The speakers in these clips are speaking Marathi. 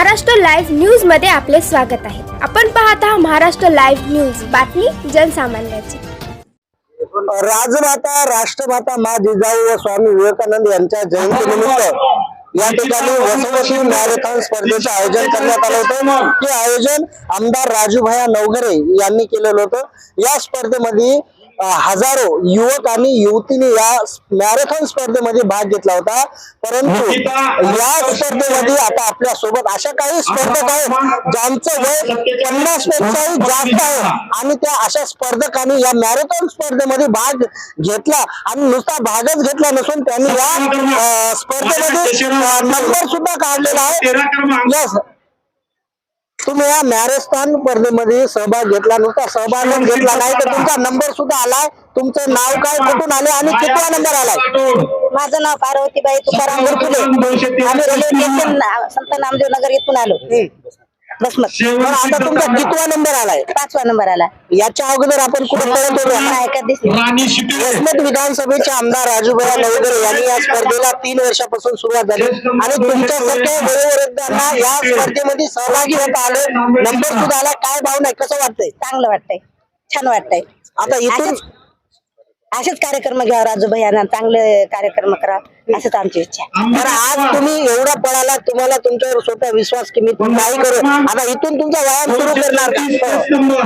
महाराष्ट्र लाईव्ह न्यूज मध्ये आपले स्वागत आहे। आपण पाहत आहात महाराष्ट्र लाईव्ह न्यूज, बातमी जनसामान्याची। राजमाता राष्ट्रमाता माँ जिजाऊ व स्वामी विवेकानंद यांच्या जयंतीनिमित्त या ठिकाणी वसवती मॅरेथॉन स्पर्धेचे आयोजन करण्यात आलं होतं। हे आयोजन आमदार राजूभाई नवघरे यांनी केलेलं होतं। या स्पर्धेमध्ये हजारो युवक आणि युवतींनी या मॅरेथॉन स्पर्धेमध्ये भाग घेतला होता। परंतु या स्पर्धेमध्ये आता आपल्या सोबत अशा काही स्पर्धक आहेत ज्यांचं वय 50 पेक्षाही जास्त आहे आणि त्या अशा स्पर्धकांनी या मॅरेथॉन स्पर्धेमध्ये भाग घेतला आणि नुसता भागच घेतला नसून त्यांनी या स्पर्धेमध्ये नंबर सुद्धा काढलेला आहे। तुम्ही या मॅरेथॉन स्पर्धेमध्ये सहभाग घेतला, नुसता सहभागच घेतला नाही तर तुमचा नंबर सुद्धा आलाय। तुमचं नाव काय, कुठून आले आणि कितवा नंबर आलाय? माझं नाव पार्वतीबाई तुकाराम गुरकुले, आम्ही रेल्वे स्टेशन संत नामदेव नगर येथून आलो। आता तुमचा कितवा नंबर आलाय? 5वा नंबर आला। याच्या अगोदर आपण कुठे पळत होतो? वसमत विधानसभेचे आमदार राजूभाई नवघरे यांनी या स्पर्धेला 3 वर्षापासून सुरुवात झाली आणि तुमच्यासारख्या वयोवृद्धांना या स्पर्धेमध्ये सहभागी होता आले, नंबर सुद्धा आला। काय भावना आहे, कसं वाटतंय? चांगलं वाटतंय, छान वाटतंय। आता इथून असेच कार्यक्रम घ्यावा, राजूभाई यांना चांगले कार्यक्रम करा असंच आमची इच्छा। तर आज तुम्ही एवढा पळाला, तुम्हाला तुमच्यावर स्वतः विश्वास की मी काही करू। आता इथून तुमचा व्यायाम सुरू करणार का?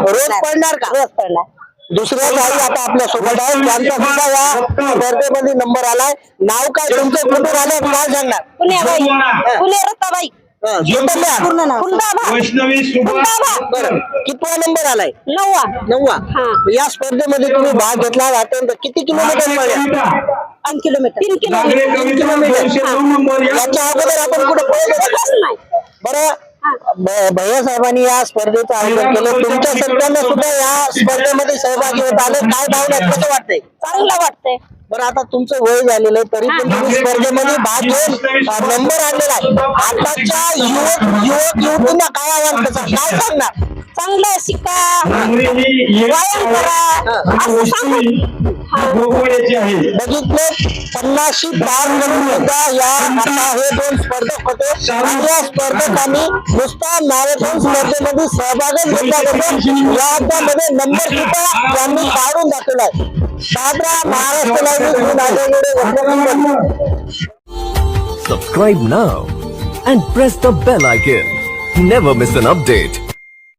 रोज पडणार का? रोज पडणार। दुसऱ्या काही आता आपल्या सोबत आहे, त्यांचा सुद्धा या स्पर्धेमध्ये नंबर आलाय। नाव काय तुमचं, कुठून आले, काय सांगणार? पुणे रत्ताबाई पूर्ण नाव कितवा नंबर आलाय? 9वा। या स्पर्धेमध्ये तुम्ही भाग घेतला, अत्यंत किती किलोमीटर पळले? 3 किलोमीटर। 3 किलोमीटर। याच्या अगोदर आपण कुठे पळत? बरं, भैया साहेबांनी या स्पर्धेचं आयोजन केलं, तुमच्या सगळ्यांना सुद्धा या स्पर्धेमध्ये सहभागी होत आले, काय भावना, कसं वाटतंय? चांगलं वाटतंय। बरं, आता तुमचं वय झालेलं आहे तरी पण तुम्ही स्पर्धेमध्ये भाग घेऊन नंबर आणलेला आहे। आताच्या युवतींना काय आव्हान, कसं काय सांगणार? चांगलं शिका, व्यायाम करा असं सांगू। बघितलं, 50शी पार करून सुद्धा या आता हे 2 स्पर्धक होते आणि या स्पर्धकांनी नुसता मॅरेथॉन स्पर्धेमध्ये सहभागच घेतला होता। यामध्ये नंबर सुद्धा त्यांनी काढून दाखवला आहे। Maharashtra Subscribe now and press the bell icon. Never miss an update.